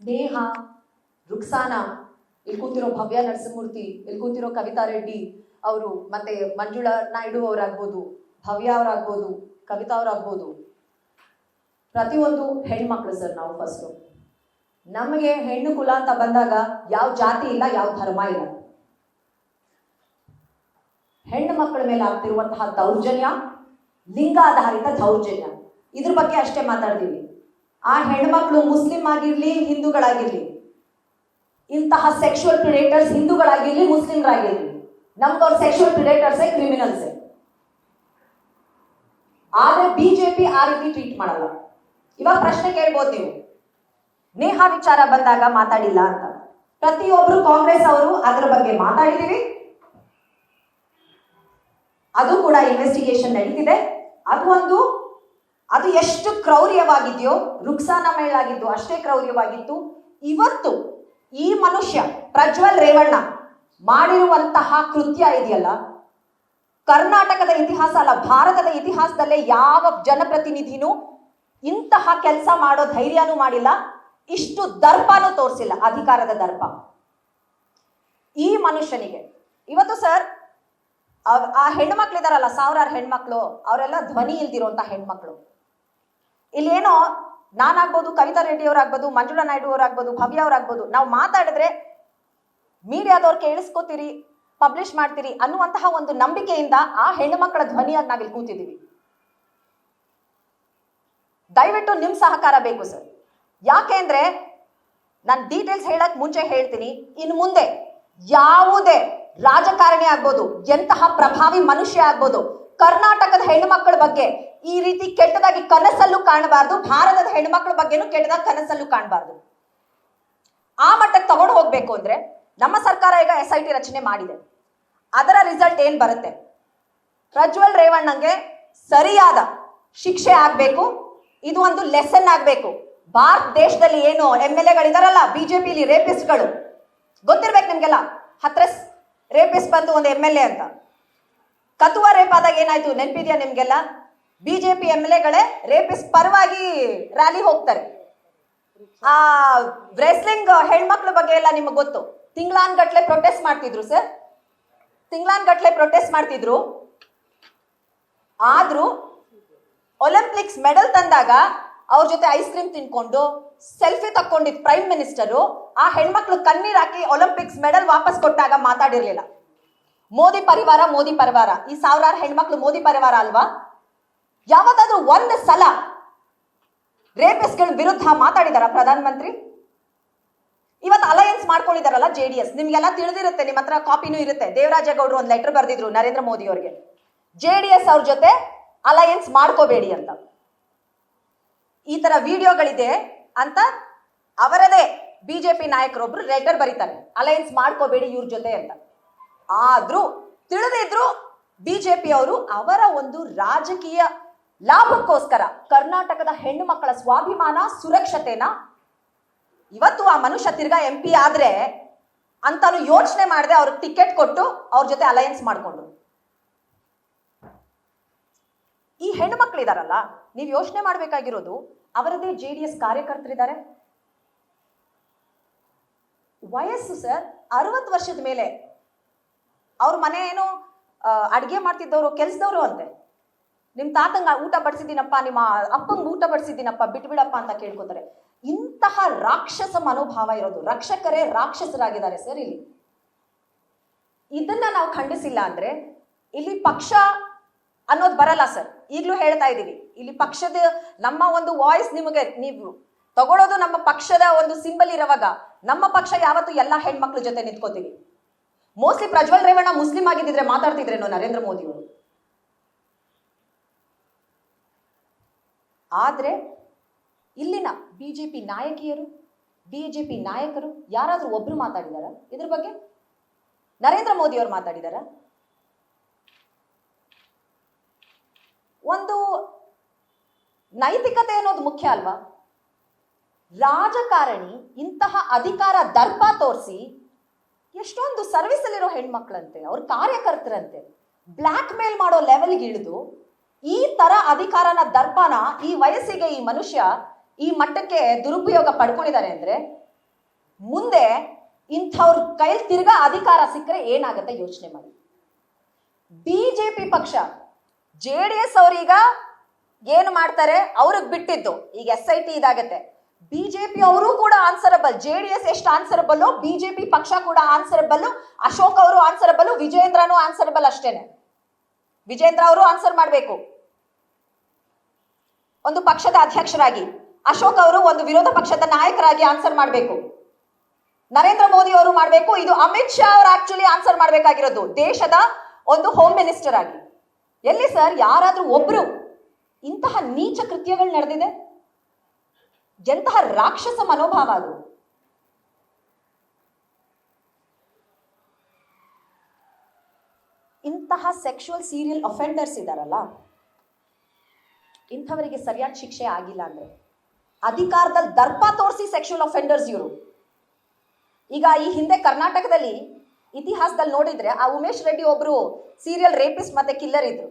ನೇಹಾ, ರುಕ್ಸಾನಾ, ಇಲ್ಲಿ ಕೂತಿರೋ ಭವ್ಯ ನರಸಿಂಹಮೂರ್ತಿ, ಇಲ್ಲಿ ಕೂತಿರೋ ಕವಿತಾ ರೆಡ್ಡಿ ಅವರು, ಮತ್ತೆ ಮಂಜುಳಾ ನಾಯ್ಡು ಅವರಾಗ್ಬೋದು, ಭವ್ಯ ಅವರಾಗ್ಬೋದು, ಕವಿತಾ ಅವರಾಗ್ಬೋದು, ಪ್ರತಿಯೊಂದು ಹೆಣ್ಮಕ್ಳು ಸರ್. ನಾವು ಫಸ್ಟು ನಮಗೆ ಹೆಣ್ಣು ಕುಲ ಅಂತ ಬಂದಾಗ ಯಾವ ಜಾತಿ ಇಲ್ಲ, ಯಾವ ಧರ್ಮ ಇಲ್ಲ. ಹೆಣ್ಣು ಮಕ್ಕಳ ಮೇಲೆ ಆಗ್ತಿರುವಂತಹ ದೌರ್ಜನ್ಯ, ಲಿಂಗಾಧಾರಿತ ದೌರ್ಜನ್ಯ, ಇದ್ರ ಬಗ್ಗೆ ಅಷ್ಟೇ ಮಾತಾಡ್ತೀವಿ. ಆ ಹೆಣ್ಮಕ್ಳು ಮುಸ್ಲಿಂ ಆಗಿರ್ಲಿ, ಹಿಂದೂಗಳಾಗಿರ್ಲಿ, ಇಂತಹ ಸೆಕ್ಷುವಲ್ ಪ್ರಿಡೇಟರ್ಸ್ ಹಿಂದೂಗಳಾಗಿರ್ಲಿ, ಮುಸ್ಲಿಮ್ರಾಗಿರ್ಲಿ, ನಮ್ದವ್ರ ಸೆಕ್ಷುವಲ್ ಪ್ರಿಡೇಟರ್ಸೇ, ಕ್ರಿಮಿನಲ್ಸೇ. ಆದ್ರೆ ಬಿಜೆಪಿ ಆ ರೀತಿ ಟ್ರೀಟ್ ಮಾಡಲ್ಲ. ಇವಾಗ ಪ್ರಶ್ನೆ ಕೇಳ್ಬೋದು ನೀವು, ನೇಹಾ ವಿಚಾರ ಬಂದಾಗ ಮಾತಾಡಿಲ್ಲ ಅಂತ. ಪ್ರತಿಯೊಬ್ರು ಕಾಂಗ್ರೆಸ್ ಅವರು ಅದರ ಬಗ್ಗೆ ಮಾತಾಡಿದೀವಿ, ಅದು ಕೂಡ ಇನ್ವೆಸ್ಟಿಗೇಷನ್ ನಡೀತಿದೆ. ಅದು ಎಷ್ಟು ಕ್ರೌರ್ಯವಾಗಿದೆಯೋ ರುಕ್ಸಾನಾ ಮೇಲಾಗಿದ್ದು ಅಷ್ಟೇ ಕ್ರೌರ್ಯವಾಗಿತ್ತು. ಇವತ್ತು ಈ ಮನುಷ್ಯ ಪ್ರಜ್ವಲ್ ರೇವಣ್ಣ ಮಾಡಿರುವಂತಹ ಕೃತ್ಯ ಇದೆಯಲ್ಲ, ಕರ್ನಾಟಕದ ಇತಿಹಾಸ ಅಲ್ಲ, ಭಾರತದ ಇತಿಹಾಸದಲ್ಲೇ ಯಾವ ಜನಪ್ರತಿನಿಧಿನೂ ಇಂತಹ ಕೆಲಸ ಮಾಡೋ ಧೈರ್ಯನೂ ಮಾಡಿಲ್ಲ, ಇಷ್ಟು ದರ್ಪನೂ ತೋರಿಸಿಲ್ಲ, ಅಧಿಕಾರದ ದರ್ಪ ಈ ಮನುಷ್ಯನಿಗೆ. ಇವತ್ತು ಸರ್ ಆ ಹೆಣ್ಮಕ್ಳು ಇದಾರಲ್ಲ, ಸಾವಿರಾರು ಹೆಣ್ಮಕ್ಳು, ಅವರೆಲ್ಲ ಧ್ವನಿ ಇಲ್ದಿರುವಂತ ಹೆಣ್ಮಕ್ಳು. ಇಲ್ಲೇನೋ ನಾನಾಗ್ಬೋದು, ಕವಿತಾ ರೆಡ್ಡಿ ಅವರಾಗ್ಬೋದು, ಮಂಜುಳಾ ನಾಯ್ಡು ಅವರಾಗ್ಬೋದು, ಭವ್ಯ ಅವರಾಗ್ಬೋದು, ನಾವು ಮಾತಾಡಿದ್ರೆ ಮೀಡಿಯಾದವ್ರು ಕೇಳಿಸ್ಕೋತೀರಿ, ಪಬ್ಲಿಷ್ ಮಾಡ್ತೀರಿ ಅನ್ನುವಂತಹ ಒಂದು ನಂಬಿಕೆಯಿಂದ ಆ ಹೆಣ್ಣುಮಕ್ಕಳ ಧ್ವನಿಯಾಗಿ ನಾವಿಲ್ಲಿ ಕೂತಿದ್ದೀವಿ. ದಯವಿಟ್ಟು ನಿಮ್ ಸಹಕಾರ ಬೇಕು ಸರ್. ಯಾಕೆಂದ್ರೆ ನಾನು ಡೀಟೇಲ್ಸ್ ಹೇಳಕ್ ಮುಂಚೆ ಹೇಳ್ತೀನಿ, ಇನ್ನು ಮುಂದೆ ಯಾವುದೇ ರಾಜಕಾರಣಿ ಆಗ್ಬೋದು, ಎಂತಹ ಪ್ರಭಾವಿ ಮನುಷ್ಯ ಆಗ್ಬೋದು, ಕರ್ನಾಟಕದ ಹೆಣ್ಣುಮಕ್ಕಳ ಬಗ್ಗೆ ಈ ರೀತಿ ಕೆಟ್ಟದಾಗಿ ಕನಸಲ್ಲೂ ಕಾಣಬಾರ್ದು, ಭಾರತದ ಹೆಣ್ಣುಮಕ್ಕಳ ಬಗ್ಗೆನೂ ಕೆಟ್ಟದಾಗಿ ಕನಸಲ್ಲೂ ಕಾಣಬಾರ್ದು. ಆ ಮಟ್ಟಕ್ಕೆ ತಗೊಂಡು ಹೋಗ್ಬೇಕು ಅಂದ್ರೆ ನಮ್ಮ ಸರ್ಕಾರ ಈಗ SIT ರಚನೆ ಮಾಡಿದೆ. ಅದರ ರಿಸಲ್ಟ್ ಏನ್ ಬರುತ್ತೆ? ಪ್ರಜ್ವಲ್ ರೇವಣ್ಣಂಗೆ ಸರಿಯಾದ ಶಿಕ್ಷೆ ಆಗ್ಬೇಕು. ಇದು ಒಂದು ಲೆಸನ್ ಆಗ್ಬೇಕು. ಭಾರತ ದೇಶದಲ್ಲಿ ಏನು MLAಗಳಿದಾರಲ್ಲ ಬಿಜೆಪಿಲಿ, ರೇಪಿಸ್ಟ್ಗಳು ಗೊತ್ತಿರ್ಬೇಕು ನಿಮ್ಗೆಲ್ಲ. ಹತ್ರಸ್ ರೇಪಿಸ್ಟ್ ಬಂದು ಒಂದು MLA ಅಂತ. ಕತುವಾ ರೇಪ್ ಆದಾಗ ಏನಾಯ್ತು ನೆನಪಿದ್ಯಾ ನಿಮ್ಗೆಲ್ಲ? ಬಿಜೆಪಿ MLAಗಳೇ ರೇಪಿಸ್ಟ್ ಪರವಾಗಿ ರ್ಯಾಲಿ ಹೋಗ್ತಾರೆ. ಆ ರೆಸ್ಲಿಂಗ್ ಹೆಣ್ಮಕ್ಳ ಬಗ್ಗೆ ಎಲ್ಲ ನಿಮಗೆ ಗೊತ್ತು. ತಿಂಗಳಾನ್ಗಟ್ಲೆ ಪ್ರೊಟೆಸ್ಟ್ ಮಾಡ್ತಿದ್ರು ಸರ್, ತಿಂಗಳಾನ್ಗಟ್ಲೆ ಪ್ರೊಟೆಸ್ಟ್ ಮಾಡ್ತಿದ್ರು. ಆದ್ರೂ ಒಲಿಂಪಿಕ್ಸ್ ಮೆಡಲ್ ತಂದಾಗ ಅವ್ರ ಜೊತೆ ಐಸ್ ಕ್ರೀಮ್ ತಿನ್ಕೊಂಡು ಸೆಲ್ಫಿ ತಕ್ಕೊಂಡಿದ್ ಪ್ರೈಮ್ ಮಿನಿಸ್ಟರು ಆ ಹೆಣ್ಮಕ್ಳು ಕಣ್ಣೀರ್ ಹಾಕಿ ಒಲಿಂಪಿಕ್ಸ್ ಮೆಡಲ್ ವಾಪಸ್ ಕೊಟ್ಟಾಗ ಮಾತಾಡಿರ್ಲಿಲ್ಲ. ಮೋದಿ ಪರಿವಾರ, ಮೋದಿ ಪರಿವಾರ, ಈ ಸಾವಿರಾರು ಹೆಣ್ಮಕ್ಳು ಮೋದಿ ಪರಿವಾರ ಅಲ್ವಾ? ಯಾವತ್ತಾದ್ರೂ ಒಂದು ಸಲ ರೇಪಿಸ್ಟ್ಗಳ ವಿರುದ್ಧ ಮಾತಾಡಿದಾರ ಪ್ರಧಾನ ಮಂತ್ರಿ? ಇವತ್ತು ಅಲಯನ್ಸ್ ಮಾಡ್ಕೊಂಡಿದಾರಲ್ಲ JDS, ನಿಮ್ಗೆಲ್ಲ ತಿಳಿದಿರುತ್ತೆ, ನಿಮ್ಮ ಹತ್ರ ಕಾಪಿನೂ ಇರುತ್ತೆ. ದೇವರಾಜೇಗೌಡರು ಒಂದು ಲೆಟರ್ ಬರೆದಿದ್ರು ನರೇಂದ್ರ ಮೋದಿ ಅವ್ರಿಗೆ, JDS ಅವ್ರ ಜೊತೆ ಅಲಯನ್ಸ್ ಮಾಡ್ಕೋಬೇಡಿ ಅಂತ. ಈ ತರ ವಿಡಿಯೋಗಳಿದೆ ಅಂತ ಅವರದೇ ಬಿಜೆಪಿ ನಾಯಕರೊಬ್ರು ಲೆಟರ್ ಬರೀತಾರೆ, ಅಲಯನ್ಸ್ ಮಾಡ್ಕೋಬೇಡಿ ಇವ್ರ ಜೊತೆ ಅಂತ. ಆದ್ರೂ ತಿಳಿದಿದ್ರು ಬಿಜೆಪಿ ಅವರು ಅವರ ಒಂದು ರಾಜಕೀಯ ಲಾಭಕ್ಕೋಸ್ಕರ ಕರ್ನಾಟಕದ ಹೆಣ್ಣು ಮಕ್ಕಳ ಸ್ವಾಭಿಮಾನ, ಸುರಕ್ಷತೆನ ಇವತ್ತು ಆ ಮನುಷ್ಯ ತಿರ್ಗಾ MP ಆದ್ರೆ ಅಂತಾನು ಯೋಚನೆ ಮಾಡದೆ ಅವ್ರಿಗೆ ಟಿಕೆಟ್ ಕೊಟ್ಟು ಅವ್ರ ಜೊತೆ ಅಲಯನ್ಸ್ ಮಾಡ್ಕೊಂಡು. ಈ ಹೆಣ್ಣು ಮಕ್ಕಳಿದಾರಲ್ಲ, ನೀವು ಯೋಚನೆ ಮಾಡ್ಬೇಕಾಗಿರೋದು, ಅವರದೇ JDS ಕಾರ್ಯಕರ್ತರಿದ್ದಾರೆ. ವಯಸ್ಸು ಸರ್ 60 ವರ್ಷದ ಮೇಲೆ. ಅವ್ರ ಮನೆ ಏನು ಅಡ್ಗೆ ಮಾಡ್ತಿದ್ದವರು, ಕೆಲ್ಸದವರು ಅಂತೆ. ನಿಮ್ ತಾತಂಗ ಊಟ ಬಡಿಸಿದ್ದೀನಪ್ಪ, ನಿಮ್ಮ ಅಪ್ಪಂಗೆ ಊಟ ಬಡಿಸಿದ್ದೀನಪ್ಪ, ಬಿಟ್ಬಿಡಪ್ಪ ಅಂತ ಕೇಳ್ಕೊತಾರೆ. ಇಂತಹ ರಾಕ್ಷಸ ಮನೋಭಾವ ಇರೋದು, ರಕ್ಷಕರೇ ರಾಕ್ಷಸರಾಗಿದ್ದಾರೆ ಸರ್ ಇಲ್ಲಿ. ಇದನ್ನ ನಾವು ಖಂಡಿಸಿಲ್ಲ ಅಂದ್ರೆ ಇಲ್ಲಿ ಪಕ್ಷ ಅನ್ನೋದು ಬರಲ್ಲ ಸರ್. ಈಗಲೂ ಹೇಳ್ತಾ ಇದ್ದೀವಿ, ಇಲ್ಲಿ ಪಕ್ಷದ ನಮ್ಮ ಒಂದು ವಾಯ್ಸ್ ನಿಮಗೆ ನೀವು ತಗೊಳ್ಳೋದು ನಮ್ಮ ಪಕ್ಷದ ಒಂದು ಸಿಂಬಲ್ ಇರುವಾಗ ನಮ್ಮ ಪಕ್ಷ ಯಾವತ್ತು ಎಲ್ಲಾ ಹೆಣ್ಮಕ್ಳ ಜೊತೆ ನಿಂತ್ಕೋತೀವಿ. ಮೋಸ್ಟ್ಲಿ ಪ್ರಜ್ವಲ್ ರೇವಣ್ಣ ಮುಸ್ಲಿಂ ಆಗಿದ್ದಿದ್ರೆ ಮಾತಾಡ್ತಿದ್ರೇನೋ ನರೇಂದ್ರ ಮೋದಿ ಅವರು. ಆದ್ರೆ ಇಲ್ಲಿನ ಬಿಜೆಪಿ ನಾಯಕಿಯರು, ಬಿಜೆಪಿ ನಾಯಕರು ಯಾರಾದ್ರೂ ಒಬ್ರು ಮಾತಾಡಿದಾರ ಇದ್ರ ಬಗ್ಗೆ? ನರೇಂದ್ರ ಮೋದಿ ಅವರು ಮಾತಾಡಿದಾರ? ಒಂದು ನೈತಿಕತೆ ಅನ್ನೋದು ಮುಖ್ಯ ಅಲ್ವಾ? ರಾಜಕಾರಣಿ ಇಂತಹ ಅಧಿಕಾರ ದರ್ಪ ತೋರಿಸಿ ಎಷ್ಟೊಂದು ಸರ್ವಿಸ್ ಅಲ್ಲಿರೋ ಹೆಣ್ಮಕ್ಳಂತೆ, ಅವ್ರ ಕಾರ್ಯಕರ್ತರಂತೆ ಬ್ಲ್ಯಾಕ್ ಮೇಲ್ ಮಾಡೋ ಲೆವೆಲ್ಗೆ ಇಳಿದು ಈ ತರ ಅಧಿಕಾರನ ದರ್ಪನ ಈ ವಯಸ್ಸಿಗೆ ಈ ಮನುಷ್ಯ ಈ ಮಟ್ಟಕ್ಕೆ ದುರುಪಯೋಗ ಪಡ್ಕೊಂಡಿದ್ದಾರೆ ಅಂದ್ರೆ ಮುಂದೆ ಇಂಥವ್ರ ಕೈಲಿ ತಿರ್ಗಾ ಅಧಿಕಾರ ಸಿಕ್ಕರೆ ಏನಾಗುತ್ತೆ ಯೋಚನೆ ಮಾಡಿ. ಬಿಜೆಪಿ ಪಕ್ಷ JDS ಅವ್ರೀಗ ಏನು ಮಾಡ್ತಾರೆ ಅವ್ರಿಗೆ ಬಿಟ್ಟಿದ್ದು. ಈಗ SIT ಇದಾಗತ್ತೆ. ಬಿಜೆಪಿ ಅವರು ಕೂಡ ಆನ್ಸರಬಲ್. JDS ಎಷ್ಟು ಆನ್ಸರಬಲ್, ಬಿಜೆಪಿ ಪಕ್ಷ ಕೂಡ ಆನ್ಸರಬಲ್. ಅಶೋಕ್ ಅವರು ಆನ್ಸರಬಲ್, ವಿಜೇಂದ್ರನು ಆನ್ಸರಬಲ್ ಅಷ್ಟೇನೆ. ವಿಜೇಂದ್ರ ಅವರು ಆನ್ಸರ್ ಮಾಡಬೇಕು ಒಂದು ಪಕ್ಷದ ಅಧ್ಯಕ್ಷರಾಗಿ. ಅಶೋಕ್ ಅವರು ಒಂದು ವಿರೋಧ ಪಕ್ಷದ ನಾಯಕರಾಗಿ ಆನ್ಸರ್ ಮಾಡಬೇಕು. ನರೇಂದ್ರ ಮೋದಿ ಅವರು ಮಾಡಬೇಕು. ಇದು ಅಮಿತ್ ಶಾ ಅವರು ಆಕ್ಚುಲಿ ಆನ್ಸರ್ ಮಾಡಬೇಕಾಗಿರೋದು ದೇಶದ ಒಂದು ಹೋಮ್ ಮಿನಿಸ್ಟರ್ ಆಗಿ. ಎಲ್ಲಿ ಸರ್ ಯಾರಾದ್ರೂ ಒಬ್ರು ಇಂತಹ ನೀಚ ಕೃತ್ಯಗಳು ನಡೆದಿದೆ? ಎಂತಹ ರಾಕ್ಷಸ ಮನೋಭಾವ ಅದು. ಇಂತಹ ಸೆಕ್ಷುವಲ್ ಸೀರಿಯಲ್ ಅಫೆಂಡರ್ಸ್ ಇದಾರಲ್ಲ, ಇಂಥವರಿಗೆ ಸರಿಯಾದ ಶಿಕ್ಷೆ ಆಗಿಲ್ಲ ಅಂದ್ರೆ ಅಧಿಕಾರದಲ್ಲಿ ದರ್ಪ ತೋರಿಸಿ ಸೆಕ್ಷುವಲ್ ಅಫೆಂಡರ್ಸ್ ಇವರು. ಈಗ ಈ ಹಿಂದೆ ಕರ್ನಾಟಕದಲ್ಲಿ ಇತಿಹಾಸದಲ್ಲಿ ನೋಡಿದ್ರೆ ಆ ಉಮೇಶ್ ರೆಡ್ಡಿ ಒಬ್ರು ಸೀರಿಯಲ್ ರೇಪಿಸ್ಟ್ ಮತ್ತೆ ಕಿಲ್ಲರ್ ಇದ್ರು.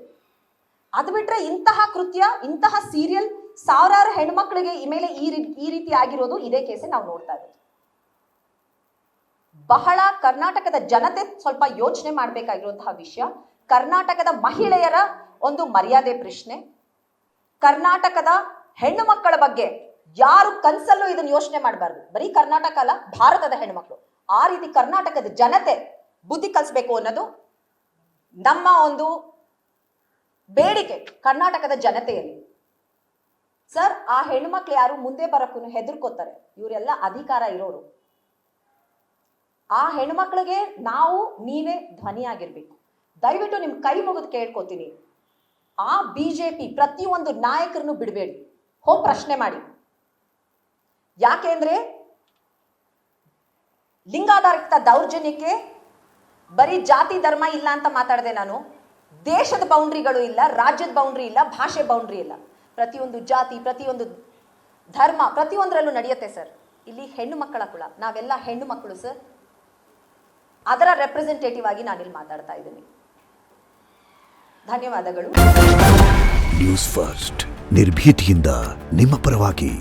ಅದು ಬಿಟ್ರೆ ಇಂತಹ ಕೃತ್ಯ, ಇಂತಹ ಸೀರಿಯಲ್ ಸಾವಿರಾರು ಹೆಣ್ಮಕ್ಳಿಗೆ ಮೇಲೆ ಈ ರೀತಿ ಆಗಿರೋದು ಇದೇ ಕೇಸೆ ನಾವು ನೋಡ್ತಾ ಇರೋದು. ಬಹಳ ಕರ್ನಾಟಕದ ಜನತೆ ಸ್ವಲ್ಪ ಯೋಚನೆ ಮಾಡಬೇಕಾಗಿರುವಂತಹ ವಿಷಯ. ಕರ್ನಾಟಕದ ಮಹಿಳೆಯರ ಒಂದು ಮರ್ಯಾದೆ ಪ್ರಶ್ನೆ, ಕರ್ನಾಟಕದ ಹೆಣ್ಣು ಮಕ್ಕಳ ಬಗ್ಗೆ ಯಾರು ಕನ್ಸಲ್ಲೂ ಇದನ್ನ ಯೋಚನೆ ಮಾಡಬಾರ್ದು. ಬರೀ ಕರ್ನಾಟಕ ಅಲ್ಲ, ಭಾರತದ ಹೆಣ್ಮಕ್ಳು ಆ ರೀತಿ ಕರ್ನಾಟಕದ ಜನತೆ ಬುದ್ಧಿ ಕಲಿಸ್ಬೇಕು ಅನ್ನೋದು ನಮ್ಮ ಒಂದು ಬೇಡಿಕೆ ಕರ್ನಾಟಕದ ಜನತೆಯಲ್ಲಿ. ಸರ್, ಆ ಹೆಣ್ಮಕ್ಳು ಯಾರು ಮುಂದೆ ಬರಕ್ಕೂ ಹೆದರ್ಕೋತಾರೆ. ಇವರೆಲ್ಲ ಅಧಿಕಾರ ಇರೋರು. ಆ ಹೆಣ್ಮಕ್ಳಿಗೆ ನಾವು ನೀವೇ ಧ್ವನಿಯಾಗಿರ್ಬೇಕು. ದಯವಿಟ್ಟು ನಿಮ್ ಕೈ ಮುಗಿದು ಕೇಳ್ಕೊತೀನಿ, ಆ ಬಿಜೆಪಿ ಪ್ರತಿಯೊಂದು ನಾಯಕರನ್ನು ಬಿಡಬೇಡಿ, ಹೋಗಿ ಪ್ರಶ್ನೆ ಮಾಡಿ. ಯಾಕೆಂದ್ರೆ ಲಿಂಗಾಧಾರಿತ ದೌರ್ಜನ್ಯಕ್ಕೆ ಬರೀ ಜಾತಿ ಧರ್ಮ ಇಲ್ಲ ಅಂತ ಮಾತಾಡಿದೆ ನಾನು. ದೇಶದ ಬೌಂಡ್ರಿಗಳು ಇಲ್ಲ, ರಾಜ್ಯದ ಬೌಂಡ್ರಿ ಇಲ್ಲ, ಭಾಷೆ ಬೌಂಡ್ರಿ ಇಲ್ಲ. ಪ್ರತಿಯೊಂದು ಜಾತಿ, ಪ್ರತಿಯೊಂದು ಧರ್ಮ, ಪ್ರತಿಯೊಂದರಲ್ಲೂ ನಡೆಯುತ್ತೆ ಸರ್. ಇಲ್ಲಿ ಹೆಣ್ಣು ಮಕ್ಕಳ ಕುಳ, ನಾವೆಲ್ಲ ಹೆಣ್ಣು ಮಕ್ಕಳು ಸರ್. ಅದರ ರೆಪ್ರೆಸೆಂಟೇಟಿವ್ ಆಗಿ ನಾನಿಲ್ಲಿ ಮಾತಾಡ್ತಾ ಇದ್ದೀನಿ. ಧನ್ಯವಾದಗಳು. ನ್ಯೂಸ್ ಫಸ್ಟ್, ನಿರ್ಭೀತಿಯಿಂದ ನಿಮ್ಮ ಪರವಾಗಿ.